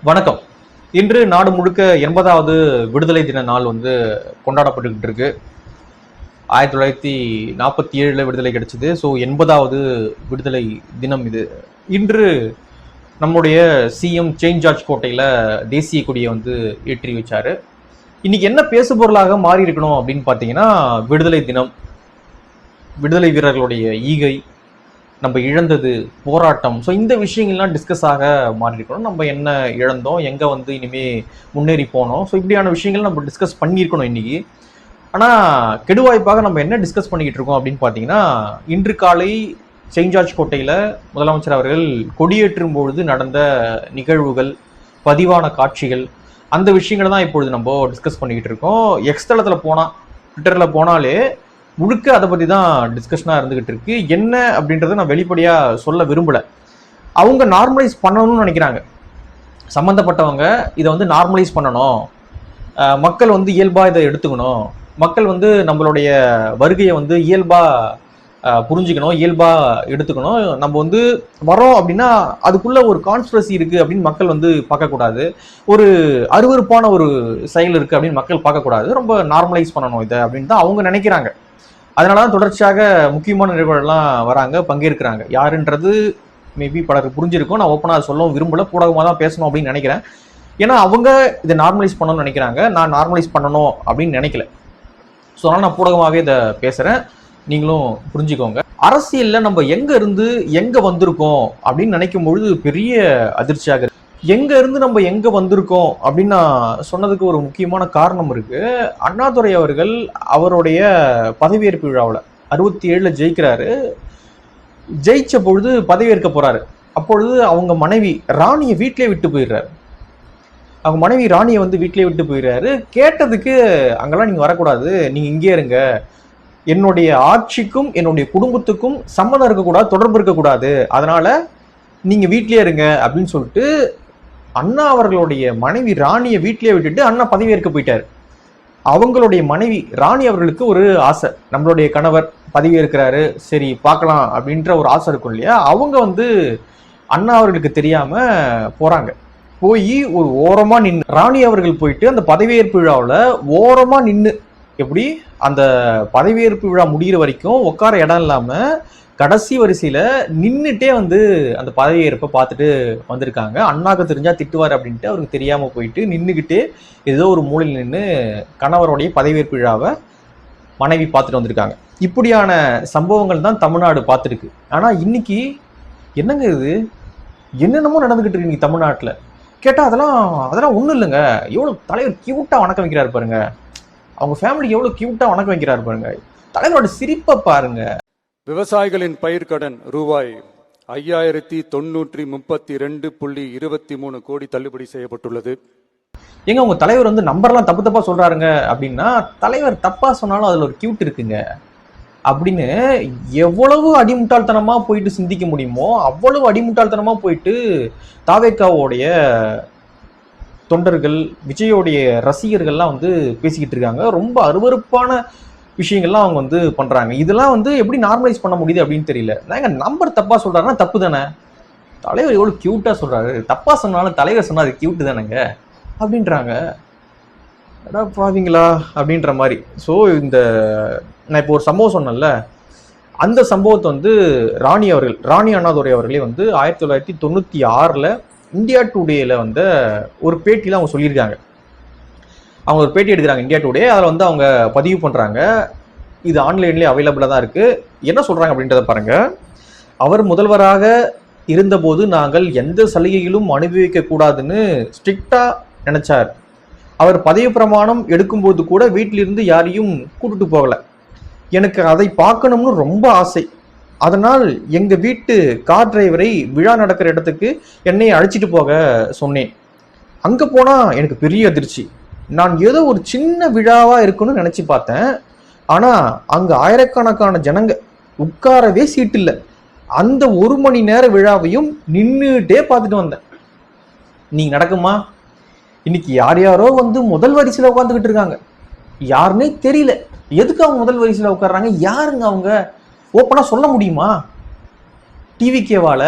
வணக்கம். இன்று நாடு முழுக்க 80வது விடுதலை தின நாள் கொண்டாடப்பட்டுக்கிட்டு இருக்கு. 1947 விடுதலை கிடைச்சது. ஸோ 80வது விடுதலை தினம் இது. இன்று நம்முடைய சிஎம் செயின்ட் ஜார்ஜ் கோட்டையில் தேசிய கொடியை ஏற்றி வச்சாரு. இன்னைக்கு என்ன பேசு பொருளாக மாறி இருக்கணும் அப்படின்னு பார்த்தீங்கன்னா, விடுதலை தினம், விடுதலை வீரர்களுடைய ஈகை, நம்ம இழந்தது, போராட்டம். ஸோ இந்த விஷயங்கள்லாம் டிஸ்கஸ் ஆக மாறி இருக்கணும். நம்ம என்ன இழந்தோம், எங்கே இனிமே முன்னேறி போனோம், ஸோ இப்படியான விஷயங்கள் நம்ம டிஸ்கஸ் பண்ணியிருக்கணும் இன்னைக்கு. ஆனால் கெடுவாய்ப்பாக நம்ம என்ன டிஸ்கஸ் பண்ணிக்கிட்டு இருக்கோம் அப்படின்னு பார்த்தீங்கன்னா, இன்று காலை செயின்ட் ஜார்ஜ் கோட்டையில் முதலமைச்சர் அவர்கள் கொடியேற்றும் பொழுது நடந்த நிகழ்வுகள், பதிவான காட்சிகள், அந்த விஷயங்களை தான் இப்பொழுது நம்ம டிஸ்கஸ் பண்ணிக்கிட்டு இருக்கோம். எக்ஸ் தளத்தில் போனால், ட்விட்டரில் போனாலே முழுக்க அதை பற்றி தான் டிஸ்கஷனாக இருந்துகிட்டு இருக்கு. என்ன அப்படின்றத நான் வெளிப்படையாக சொல்ல விரும்பலை. அவங்க நார்மலைஸ் பண்ணணும்னு நினைக்கிறாங்க. சம்மந்தப்பட்டவங்க இதை நார்மலைஸ் பண்ணணும், மக்கள் இயல்பாக இதை எடுத்துக்கணும், மக்கள் நம்மளுடைய வருகையை இயல்பாக புரிஞ்சுக்கணும், இயல்பாக எடுத்துக்கணும். நம்ம வரோம் அப்படின்னா அதுக்குள்ள ஒரு கான்ஸ்பிரசி இருக்குது அப்படின்னு மக்கள் பார்க்கக்கூடாது. ஒரு அருவருப்பான ஒரு செயல் இருக்குது அப்படின்னு மக்கள் பார்க்கக்கூடாது. ரொம்ப நார்மலைஸ் பண்ணணும் இதை அப்படின்னு தான் அவங்க நினைக்கிறாங்க. அதனால தான் தொடர்ச்சியாக முக்கியமான நிகழ்வுகள்லாம் வராங்க, பங்கேற்கிறாங்க. யாருன்றது மேபி பலருக்கு புரிஞ்சிருக்கும். நான் ஓப்பனாக சொல்லவும் விரும்பல, பூடகமாக தான் பேசணும் அப்படின்னு நினைக்கிறேன். ஏன்னா அவங்க இதை நார்மலைஸ் பண்ணணும்னு நினைக்கிறாங்க, நான் நார்மலைஸ் பண்ணணும் அப்படின்னு நினைக்கல. ஸோ அதனால் நான் பூடகமாகவே இதை பேசுகிறேன், நீங்களும் புரிஞ்சுக்கோங்க. அரசியலில் நம்ம எங்கே இருந்து எங்கே வந்திருக்கோம் அப்படின்னு நினைக்கும் பொழுது பெரிய அதிர்ச்சியாக இருக்கு. எங்கே இருந்து நம்ம எங்கே வந்திருக்கோம் அப்படின்னு நான் சொன்னதுக்கு ஒரு முக்கியமான காரணம் இருக்குது. அண்ணாதுரை அவர்கள் அவருடைய பதவியேற்பு விழாவில் 67 ஜெயிக்கிறாரு. ஜெயிச்ச பொழுது பதவியேற்க போகிறாரு. அப்பொழுது அவங்க மனைவி ராணியை வீட்டிலே விட்டு போயிடுறாரு. அவங்க மனைவி ராணியை வீட்டிலே விட்டு போயிடுறாரு. கேட்டதுக்கு, அங்கெல்லாம் நீங்கள் வரக்கூடாது, நீங்கள் இங்கே இருங்க, என்னுடைய ஆட்சிக்கும் என்னுடைய குடும்பத்துக்கும் சம்மந்தம் இருக்கக்கூடாது, தொடர்பு இருக்கக்கூடாது, அதனால நீங்கள் வீட்டிலே இருங்க அப்படின்னு சொல்லிட்டு அண்ணா அவர்களுடைய மனைவி ராணியை வீட்டிலே விட்டுட்டு அண்ணா பதவியேற்க போயிட்டாரு. அவங்களுடைய மனைவி ராணி அவர்களுக்கு ஒரு ஆசை, நம்மளுடைய கணவர் பதவியேற்கிறாரு, சரி பார்க்கலாம் அப்படின்ற ஒரு ஆசை இருக்கும் இல்லையா. அவங்க அண்ணா அவர்களுக்கு தெரியாம போறாங்க. போய் ஒரு ஓரமா நின்று, ராணி அவர்கள் போயிட்டு அந்த பதவியேற்பு விழாவில் ஓரமா நின்று, எப்படி அந்த பதவியேற்பு விழா முடிகிற வரைக்கும் உட்கார இடம் இல்லாம கடைசி வரிசையில நின்றுட்டே அந்த பதவியேற்பை பார்த்துட்டு வந்திருக்காங்க. அண்ணாக்கு தெரிஞ்சா திட்டுவார் அப்படின்ட்டு அவருக்கு தெரியாம போயிட்டு நின்றுக்கிட்டே ஏதோ ஒரு மூலையில் நின்று கணவருடைய பதவியேற்பு விழாவை மனைவி பார்த்துட்டு வந்திருக்காங்க. இப்படியான சம்பவங்கள் தான் தமிழ்நாடு பார்த்துருக்கு. ஆனா இன்னைக்கு என்னங்க இது, என்னென்னமோ நடந்துகிட்டு இருக்கு இன்னைக்கு தமிழ்நாட்டில். கேட்டா அதெல்லாம் ஒன்றும் இல்லைங்க, எவ்வளோ தலைவர் கியூட்டா வணக்கம் வைக்கிறாரு பாருங்க, அவங்க ஃபேமிலிக்கு எவ்வளோ கியூட்டா வணக்கம் வைக்கிறாரு பாருங்க, தலைவரோட சிரிப்பை பாருங்க. விவசாயிகளின் பயிர்க்கடன் ரூபாய் 5932.23 கோடி தள்ளுபடி செய்யப்பட்டுள்ளது. எங்க உங்க தலைவர் நம்பர்லாம் தப்பு தப்பா சொல்றாருங்க அப்படின்னா, தலைவர் தப்பா சொன்னாலும் அதுல ஒரு கியூட் இருக்குங்க அப்படின்னு எவ்வளவு அடிமுட்டாள்தனமா போயிட்டு சிந்திக்க முடியுமோ அவ்வளவு அடிமுட்டாள்தனமா போயிட்டு தாவேக்காவோடைய தொண்டர்கள், விஜயோடைய ரசிகர்கள்லாம் பேசிக்கிட்டு இருக்காங்க. ரொம்ப அருவருப்பான விஷயங்கள்லாம் அவங்க பண்றாங்க. இதெல்லாம் எப்படி நார்மலைஸ் பண்ண முடியுது அப்படின்னு தெரியல. நாங்க நம்பர் தப்பா சொல்றாருன்னா தப்பு தானே, தலைவர் எவ்வளவு கியூட்டா சொல்றாரு, தப்பா சொன்னாலும் தலைவர் சொன்னா அது கியூட்டு தானேங்க அப்படின்றாங்க. பாவீங்களா அப்படின்ற மாதிரி. ஸோ நான் இப்போ ஒரு சம்பவம் சொன்னேன்ல, அந்த சம்பவத்தை ராணி அண்ணாதுரை அவர்களே 1996 இந்தியா டுடேல ஒரு பேட்டியில் அவங்க சொல்லியிருக்காங்க. அவங்க ஒரு பேட்டி எடுக்கிறாங்க இந்தியா டுடே. அதில் அவங்க பதிவு பண்ணுறாங்க. இது ஆன்லைன்லேயே அவைலபிளாக தான் இருக்குது. என்ன சொல்கிறாங்க அப்படின்றத பாருங்க. அவர் முதல்வராக இருந்தபோது நாங்கள் எந்த சலுகையிலும் அனுபவிக்க கூடாதுன்னு ஸ்ட்ரிக்டாக நினைச்சார். அவர் பதவி பிரமாணம் எடுக்கும்போது கூட வீட்டிலிருந்து யாரையும் கூட்டிட்டு போகலை. எனக்கு அதை பார்க்கணும்னு ரொம்ப ஆசை. அதனால் எங்கள் வீட்டு கார் டிரைவரை விழா நடக்கிற இடத்துக்கு என்னை அழைச்சிட்டு போக சொன்னேன். அங்கே போனால் எனக்கு பெரிய அதிர்ச்சி. நான் ஏதோ ஒரு சின்ன விழாவா இருக்குன்னு நினைச்சு பார்த்தேன். ஆனா அங்க ஆயிரக்கணக்கான ஜனங்க, உட்காரவே சீட்டு இல்லை. அந்த 1 மணி நேர விழாவையும் நின்றுட்டே பார்த்துட்டு வந்தேன். நீ நடக்குமா? இன்னைக்கு யாரோ முதல் வரிசையில உட்காந்துக்கிட்டு இருக்காங்க, யாருன்னே தெரியல. எதுக்கு அவங்க முதல் வரிசையில உட்கார்றாங்க, யாருங்க அவங்க? ஓப்பனா சொல்ல முடியுமா? டிவிகேவால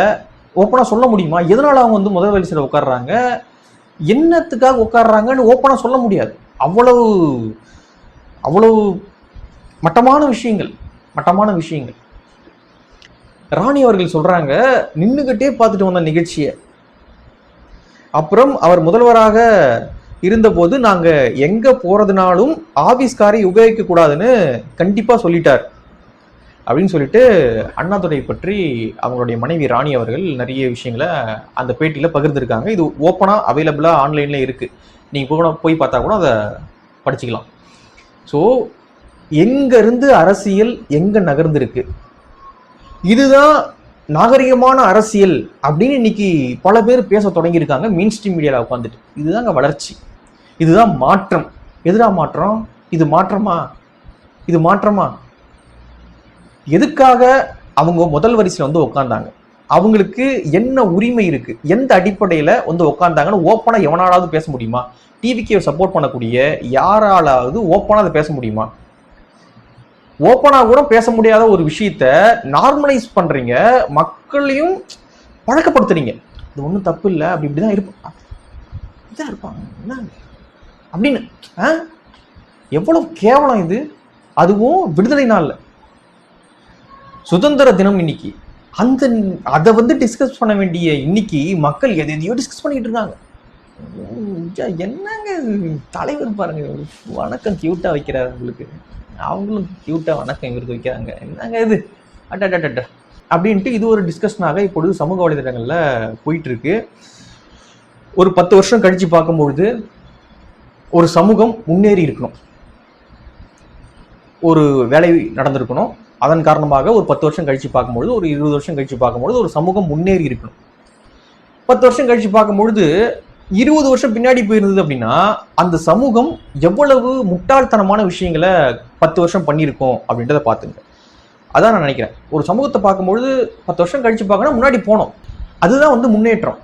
ஓப்பனா சொல்ல முடியுமா எதனால அவங்க முதல் வரிசையில உட்கார்றாங்க? என்னத்துக்காக உட்கார்றாங்கன்னு ஓப்பனா சொல்ல முடியாது. அவ்வளவு அவ்வளவு மட்டமான விஷயங்கள். ராணி அவர்கள் சொல்றாங்க, நின்னுகிட்டே பார்த்துட்டு வந்த நிகழ்ச்சியை. அப்புறம் அவர் முதல்வராக இருந்தபோது நாங்க எங்க போறதுனாலும் ஆபீஸ் காரை உபயோகிக்க கூடாதுன்னு கண்டிப்பா சொல்லிட்டார் அப்படின்னு சொல்லிட்டு அண்ணாதுரை பற்றி அவங்களுடைய மனைவி ராணி அவர்கள் நிறைய விஷயங்களை அந்த பேட்டியில பகிர்ந்திருக்காங்க. இது ஓப்பனா அவைலபிளா ஆன்லைன்ல இருக்கு, நீங்க போய் பார்த்தா கூட அதை படிச்சுக்கலாம். ஸோ எங்க இருந்து அரசியல் எங்க நகர்ந்திருக்கு, இதுதான் நாகரிகமான அரசியல் அப்படின்னு இன்னைக்கு பல பேர் பேச தொடங்கியிருக்காங்க மெயின் ஸ்ட்ரீம் மீடியாவில் உட்காந்துட்டு. இதுதாங்க வளர்ச்சி, இதுதான் மாற்றம். எதுடா மாற்றம்? இது மாற்றமா? எதுக்காக அவங்க முதல் வரிசையில் வந்து உட்காந்தாங்க? அவங்களுக்கு என்ன உரிமை இருக்கு? எந்த அடிப்படையில வந்து உட்காந்தாங்கன்னு ஓப்பனா எவனாலாவது பேச முடியுமா? டிவிக்கு சப்போர்ட் பண்ணக்கூடிய யாராலாவது ஓப்பனா அதை பேச முடியுமா? ஓப்பனா கூட பேச முடியாத ஒரு விஷயத்த நார்மலைஸ் பண்றீங்க, மக்களையும் பழக்கப்படுத்துறீங்க. இது ஒன்றும் தப்பு இல்லை, இப்படிதான் இருப்பாங்க என்ன அப்படின்னு. எவ்வளவு கேவலம் இது! அதுவும் விடுதலை நாள்ல, சுதந்திர தினம் இன்னைக்கு. அதை வந்து டிஸ்கஸ் பண்ண வேண்டிய இன்னைக்கு மக்கள் எதையோ டிஸ்கஸ் பண்ணிட்டு இருக்காங்க. என்னங்க தலைவர் பாருங்க, வணக்கம் கியூட்டா வைக்கிறாரு உங்களுக்கு, அவங்களும் கியூட்டா வணக்கம் இவருக்கு வைக்கிறாங்க. என்னங்க இது அட்ட அப்படின்ட்டு இது ஒரு டிஸ்கஷனாக இப்பொழுது சமூக வலைதளங்கள்ல போயிட்டு இருக்கு. ஒரு 10 வருஷம் கழிச்சு பார்க்கும்பொழுது ஒரு சமூகம் முன்னேறி இருக்கணும், ஒரு வேலை நடந்திருக்கணும். அதன் காரணமாக ஒரு 10 வருஷம் கழிச்சு பார்க்கும்பொழுது, ஒரு 20 வருஷம் கழிச்சு பார்க்கும்பொழுது ஒரு சமூகம் முன்னேறி இருக்கணும். 10 வருஷம் கழிச்சு பார்க்கும்பொழுது 20 வருஷம் பின்னாடி போயிருந்தது அப்படின்னா அந்த சமூகம் எவ்வளவு முட்டாள்தனமான விஷயங்களை 10 வருஷம் பண்ணியிருக்கோம் அப்படின்றத பார்த்துங்க. அதான் நான் நினைக்கிறேன். ஒரு சமூகத்தை பார்க்கும்பொழுது 10 வருஷம் கழிச்சு பார்க்கணும், முன்னாடி போனோம், அதுதான் வந்து முன்னேற்றம்.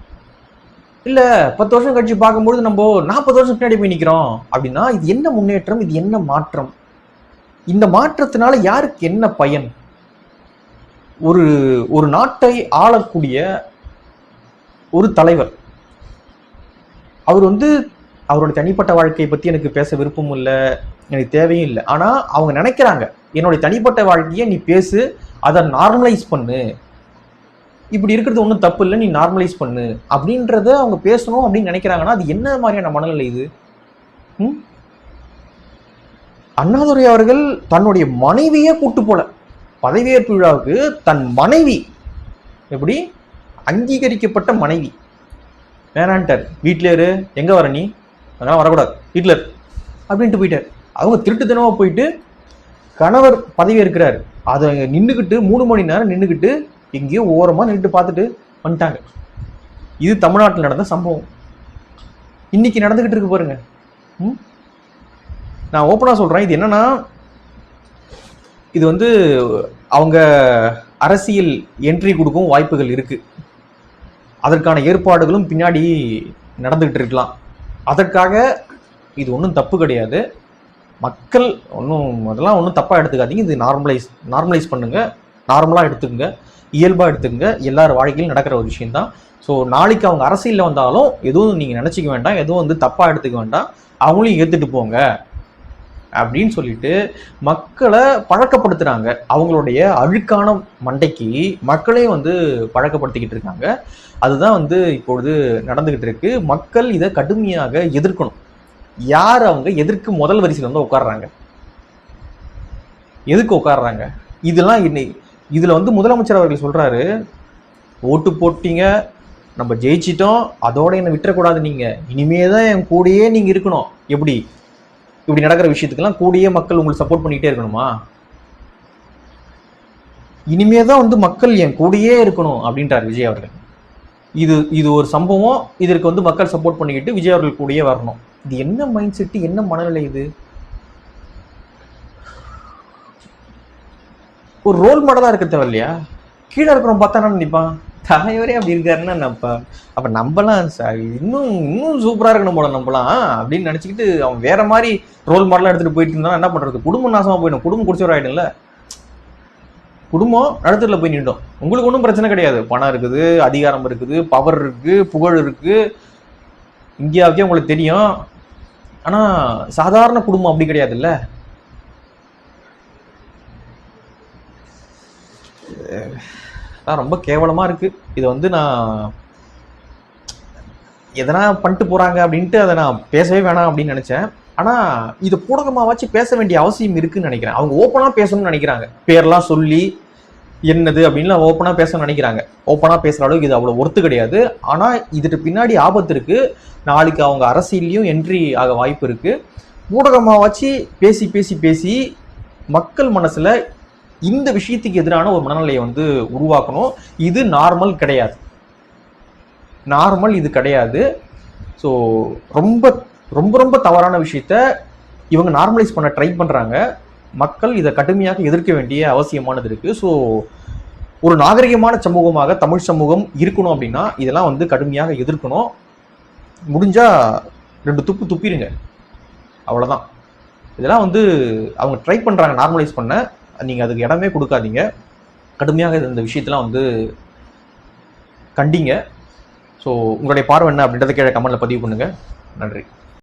இல்லை 10 வருஷம் கழிச்சு பார்க்கும்பொழுது நம்ம 40 வருஷம் பின்னாடி போய் நிற்கிறோம் அப்படின்னா இது என்ன முன்னேற்றம்? இது என்ன மாற்றம்? இந்த மாற்றத்தினால யாருக்கு என்ன பயன்? ஒரு நாட்டை ஆளக்கூடிய ஒரு தலைவர், அவர் வந்து அவரோட தனிப்பட்ட வாழ்க்கையை பற்றி எனக்கு பேச விருப்பம் இல்லை, எனக்கு தேவையும் இல்லை. ஆனால் அவங்க நினைக்கிறாங்க, என்னுடைய தனிப்பட்ட வாழ்க்கையை நீ பேசு, அதை நார்மலைஸ் பண்ணு, இப்படி இருக்கிறது ஒன்றும் தப்பு இல்லை, நீ நார்மலைஸ் பண்ணு அப்படின்றத அவங்க பேசணும் அப்படின்னு நினைக்கிறாங்கன்னா அது என்ன மாதிரியான மனநிலை இது? அண்ணாதுரை அவர்கள் தன்னுடைய மனைவியே கூட்டு போல பதவியேற்பு விழாவுக்கு, தன் மனைவி எப்படி அங்கீகரிக்கப்பட்ட மனைவி வேணான்ட்டார். வீட்டிலே இரு, எங்கே வர நீ, அதெல்லாம் வரக்கூடாது, வீட்டில் இரு அப்படின்ட்டு போயிட்டார். அவங்க திருட்டுத்தனமாக போயிட்டு கணவர் பதவி இருக்கிறார், அதை நின்றுக்கிட்டு 3 மணி நேரம் நின்றுக்கிட்டு எங்கேயோ ஓரமாக நின்றுட்டு பார்த்துட்டு வந்துட்டாங்க. இது தமிழ்நாட்டில் நடந்த சம்பவம், இன்னைக்கு நடந்துக்கிட்டு இருக்கு பாருங்க. நான் ஓப்பனாக சொல்கிறேன், இது என்னன்னா, இது வந்து அவங்க அரசியல் என்ட்ரி கொடுக்கும் வாய்ப்புகள் இருக்குது, அதற்கான ஏற்பாடுகளும் பின்னாடி நடந்துகிட்டு இருக்கலாம். அதற்காக இது ஒன்றும் தப்பு கிடையாது. மக்கள் அதெல்லாம் ஒன்றும் தப்பாக எடுத்துக்காதீங்க. இது நார்மலைஸ் பண்ணுங்க, நார்மலாக எடுத்துக்கங்க, இயல்பாக எடுத்துக்கங்க. எல்லார் வாழ்க்கையிலும் நடக்கிற ஒரு விஷயம்தான். ஸோ நாளைக்கு அவங்க அரசியலில் வந்தாலும் எதுவும் நீங்கள் நினச்சிக்க வேண்டாம், எதுவும் வந்து தப்பாக எடுத்துக்க வேண்டாம், அவங்களையும் ஏற்றுட்டு போங்க அப்படின்னு சொல்லிட்டு மக்களை பழக்கப்படுத்துகிறாங்க. அவங்களுடைய அழுக்கான மண்டைக்கு மக்களே வந்து பழக்கப்படுத்திக்கிட்டு இருக்காங்க. அதுதான் வந்து இப்பொழுது நடந்துகிட்டு இருக்கு. மக்கள் இதை கடுமையாக எதிர்க்கணும். யார் அவங்க எதிர்க்கு முதல் வரிசையில் வந்து உட்கார்றாங்க? எதுக்கு உட்கார்றாங்க? இதெல்லாம் இதுல வந்து முதலமைச்சர் அவர்கள் சொல்றாரு, ஓட்டு போட்டீங்க, நம்ம ஜெயிச்சிட்டோம், அதோட என்னை விட்டுறக்கூடாது, நீங்க இனிமேதான் என் கூடயே நீங்க இருக்கணும். இப்படி நடக்கிற விஷயத்துக்கெல்லாம் கூடயே மக்கள் உங்களுக்கு சப்போர்ட் பண்ணிட்டே இருக்கணுமா? இனிமேதான் வந்து மக்கள் என் கூடயே இருக்கணும் அப்படின்றார் விஜய் அவர்கள். இது ஒரு சம்பவம், இதற்கு வந்து மக்கள் சப்போர்ட் பண்ணிக்கிட்டு விஜய் அவர்கள் கூடயே வரணும். இது என்ன மைண்ட் செட், என்ன மனநிலை இது? ஒரு ரோல் மாடலா இருக்க தேவை இல்லையா? கீழே இருக்கிறவன் பார்த்தா என்ன நினைப்பான், தலைவரே அப்படி இருக்காருன்னா நம்பா, அப்ப நம்பலாம் இன்னும் சூப்பரா இருக்கணும் போல நம்பலாம் அப்படின்னு நினைச்சுக்கிட்டு அவன் வேற மாதிரி ரோல் மாடலா எடுத்துட்டு போயிட்டு இருந்தா என்ன பண்றது? குடும்பம் நாசமா போயிடும், குடும்பம் குடிச்சவர் ஆயிடும்ல, குடும்பம் நடுத்தூர்ல போய் நின்றோம். உங்களுக்கு ஒன்றும் பிரச்சனை கிடையாது, பணம் இருக்குது, அதிகாரம் இருக்குது, பவர் இருக்கு, புகழ் இருக்கு, இந்தியாவுக்கே உங்களுக்கு தெரியும். ஆனால் சாதாரண குடும்பம் அப்படி கிடையாதுல்ல. ரொம்ப கேவலமாக இருக்குது. இது வந்து நான் எதனா பண்ணிட்டு போகிறாங்க அப்படின்ட்டு அதை நான் பேசவே வேணாம் அப்படின்னு நினச்சேன். ஆனால் இது ஊடகமாக வச்சு பேச வேண்டிய அவசியம் இருக்குன்னு நினைக்கிறேன். அவங்க ஓப்பனாக பேசணும்னு நினைக்கிறாங்க. பேர்லாம் சொல்லி என்னது அப்படின்லாம் ஓப்பனாக பேசணும்னு நினைக்கிறாங்க. ஓப்பனாக பேசுகிற அளவுக்கு இது அவ்வளோ ஒர்த்து கிடையாது. ஆனால் இதுக்கு பின்னாடி ஆபத்து இருக்குது. நாளைக்கு அவங்க அரசியல்லையும் என்ட்ரி ஆக வாய்ப்பு இருக்குது. ஊடகமாக வச்சு பேசி பேசி பேசி மக்கள் மனசில் இந்த விஷயத்துக்கு எதிரான ஒரு மனநிலையை வந்து உருவாக்கணும். இது நார்மல் கிடையாது. இது கிடையாது. ஸோ ரொம்ப ரொம்ப ரொம்ப தவறான விஷயத்த இவங்க நார்மலைஸ் பண்ண ட்ரை பண்ணுறாங்க. மக்கள் இதை கடுமையாக எதிர்க்க வேண்டிய அவசியமானது இருக்குது. ஸோ ஒரு நாகரிகமான சமூகமாக தமிழ் சமூகம் இருக்கணும் அப்படின்னா இதெல்லாம் வந்து கடுமையாக எதிர்க்கணும். முடிஞ்சால் 2 துப்பு துப்பிடுங்க, அவ்வளோதான். இதெல்லாம் வந்து அவங்க ட்ரை பண்ணுறாங்க நார்மலைஸ் பண்ண. நீங்கள் அதுக்கு இடமே கொடுக்காதீங்க. கடுமையாக இந்த விஷயத்தெலாம் வந்து கண்டிங்க. ஸோ உங்களுடைய பார்வை என்ன அப்படின்றத கீழே கமெண்ட்டில் பதிவு பண்ணுங்கள். நன்றி.